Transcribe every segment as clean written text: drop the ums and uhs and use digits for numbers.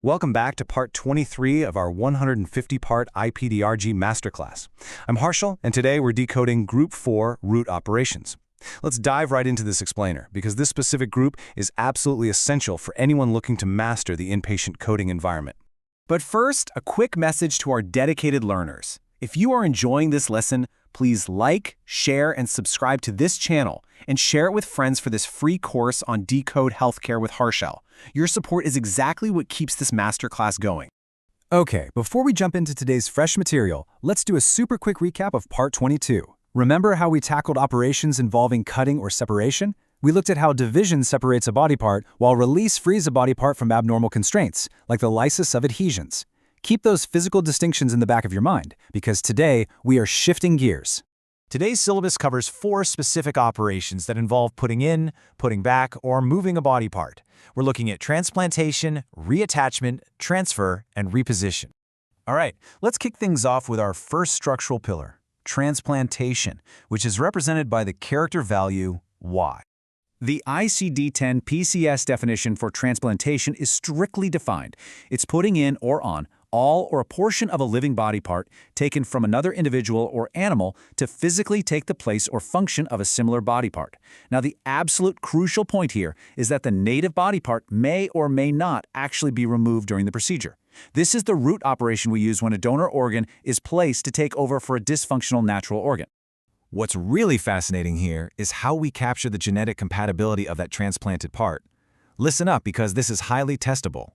Welcome back to part 23 of our 150-part IPDRG masterclass. I'm Harshal, and today we're decoding Group 4 root operations. Let's dive right into this explainer, because this specific group is absolutely essential for anyone looking to master the inpatient coding environment. But first, a quick message to our dedicated learners. If you are enjoying this lesson, please like, share, and subscribe to this channel, and share it with friends for this free course on Decode Healthcare with Harshal. Your support is exactly what keeps this masterclass going. Okay, before we jump into today's fresh material, let's do a super quick recap of part 22. Remember how we tackled operations involving cutting or separation? We looked at how division separates a body part, while release frees a body part from abnormal constraints, like the lysis of adhesions. Keep those physical distinctions in the back of your mind, because today we are shifting gears. Today's syllabus covers 4 specific operations that involve putting in, putting back, or moving a body part. We're looking at transplantation, reattachment, transfer, and reposition. All right, let's kick things off with our first structural pillar, transplantation, which is represented by the character value Y. The ICD-10 PCS definition for transplantation is strictly defined. It's putting in or on all or a portion of a living body part taken from another individual or animal to physically take the place or function of a similar body part. Now, the absolute crucial point here is that the native body part may or may not actually be removed during the procedure. This is the root operation we use when a donor organ is placed to take over for a dysfunctional natural organ. What's really fascinating here is how we capture the genetic compatibility of that transplanted part. Listen up, because this is highly testable.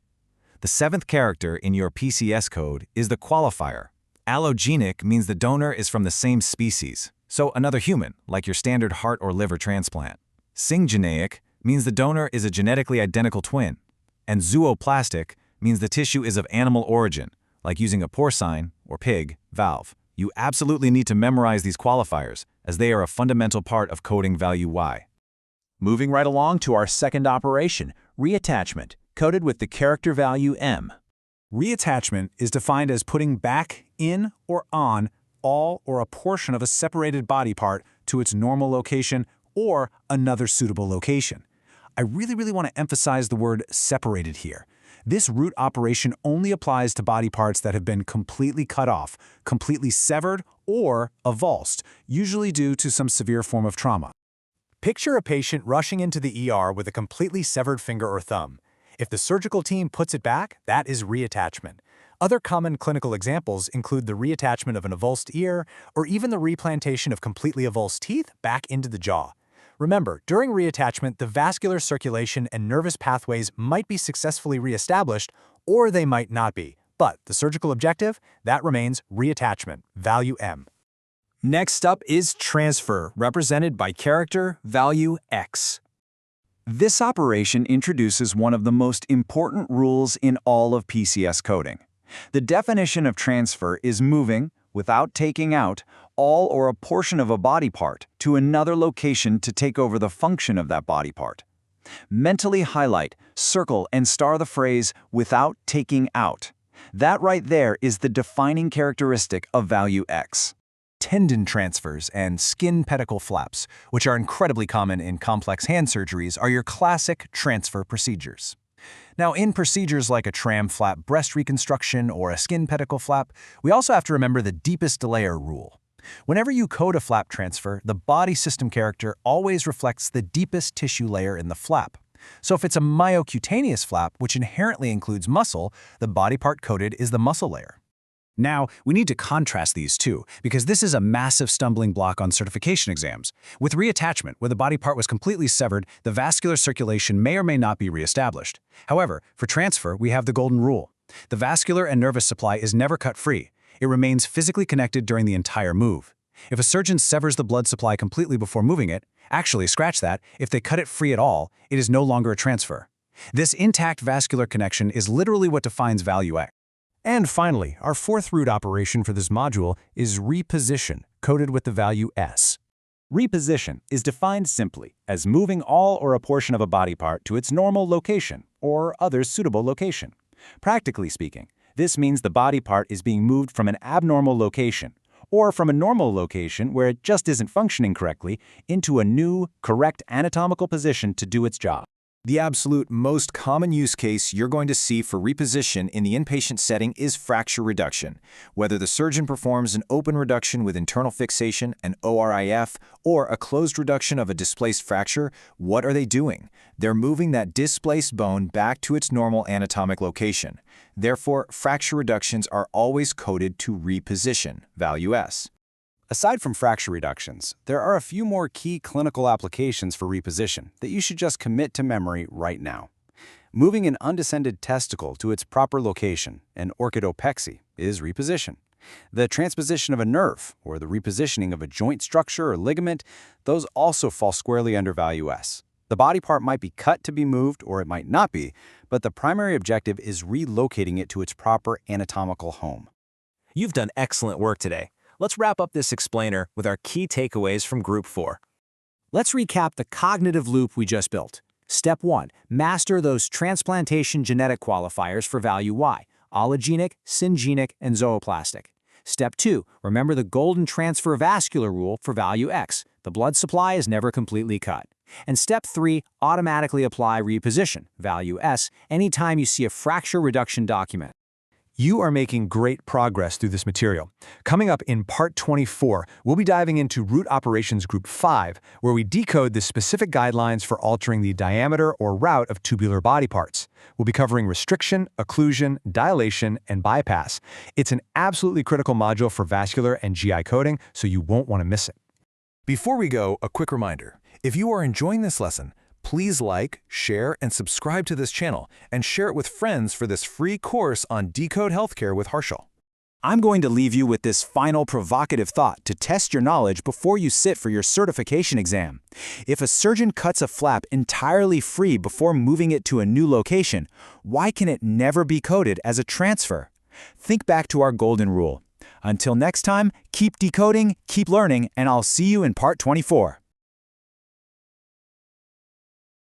The 7th character in your PCS code is the qualifier. Allogenic means the donor is from the same species, so another human, like your standard heart or liver transplant. Syngeneic means the donor is a genetically identical twin. And zooplastic means the tissue is of animal origin, like using a porcine or pig valve. You absolutely need to memorize these qualifiers, as they are a fundamental part of coding value Y. Moving right along to our second operation, reattachment, coded with the character value M. Reattachment is defined as putting back in or on all or a portion of a separated body part to its normal location or another suitable location. I really want to emphasize the word separated here. This root operation only applies to body parts that have been completely cut off, completely severed, or avulsed, usually due to some severe form of trauma. Picture a patient rushing into the ER with a completely severed finger or thumb. If the surgical team puts it back, that is reattachment. Other common clinical examples include the reattachment of an avulsed ear, or even the replantation of completely avulsed teeth back into the jaw. Remember, during reattachment, the vascular circulation and nervous pathways might be successfully reestablished, or they might not be. But the surgical objective, that remains reattachment, value M. Next up is transfer, represented by character value X. This operation introduces one of the most important rules in all of PCS coding. The definition of transfer is moving, without taking out, all or a portion of a body part to another location to take over the function of that body part. Mentally highlight, circle, and star the phrase, without taking out. That right there is the defining characteristic of value X. Tendon transfers and skin pedicle flaps, which are incredibly common in complex hand surgeries, are your classic transfer procedures. Now, in procedures like a tram flap breast reconstruction or a skin pedicle flap, we also have to remember the deepest layer rule. Whenever you code a flap transfer, the body system character always reflects the deepest tissue layer in the flap. So if it's a myocutaneous flap, which inherently includes muscle, the body part coded is the muscle layer. Now, we need to contrast these two, because this is a massive stumbling block on certification exams. With reattachment, where the body part was completely severed, the vascular circulation may or may not be reestablished. However, for transfer, we have the golden rule. The vascular and nervous supply is never cut free. It remains physically connected during the entire move. If a surgeon severs the blood supply completely before moving it, actually scratch that, if they cut it free at all, it is no longer a transfer. This intact vascular connection is literally what defines value X. And finally, our 4th root operation for this module is reposition, coded with the value S. Reposition is defined simply as moving all or a portion of a body part to its normal location or other suitable location. Practically speaking, this means the body part is being moved from an abnormal location or from a normal location where it just isn't functioning correctly into a new, correct anatomical position to do its job. The absolute most common use case you're going to see for reposition in the inpatient setting is fracture reduction. Whether the surgeon performs an open reduction with internal fixation, an ORIF, or a closed reduction of a displaced fracture, what are they doing? They're moving that displaced bone back to its normal anatomic location. Therefore, fracture reductions are always coded to reposition, value S. Aside from fracture reductions, there are a few more key clinical applications for reposition that you should just commit to memory right now. Moving an undescended testicle to its proper location, an orchidopexy, is reposition. The transposition of a nerve, or the repositioning of a joint structure or ligament, those also fall squarely under value S. The body part might be cut to be moved, or it might not be, but the primary objective is relocating it to its proper anatomical home. You've done excellent work today. Let's wrap up this explainer with our key takeaways from Group 4. Let's recap the cognitive loop we just built. Step 1. Master those transplantation genetic qualifiers for value Y: allogenic, syngenic, and zooplastic. Step 2. Remember the golden transfer vascular rule for value X: the blood supply is never completely cut. And Step 3. Automatically apply reposition, value S, anytime you see a fracture reduction document. You are making great progress through this material. Coming up in Part 24, we'll be diving into Root Operations Group 5, where we decode the specific guidelines for altering the diameter or route of tubular body parts. We'll be covering restriction, occlusion, dilation, and bypass. It's an absolutely critical module for vascular and GI coding, so you won't want to miss it. Before we go, a quick reminder. If you are enjoying this lesson, please like, share, and subscribe to this channel, and share it with friends for this free course on Decode Healthcare with Harshal. I'm going to leave you with this final provocative thought to test your knowledge before you sit for your certification exam. If a surgeon cuts a flap entirely free before moving it to a new location, why can it never be coded as a transfer? Think back to our golden rule. Until next time, keep decoding, keep learning, and I'll see you in Part 24.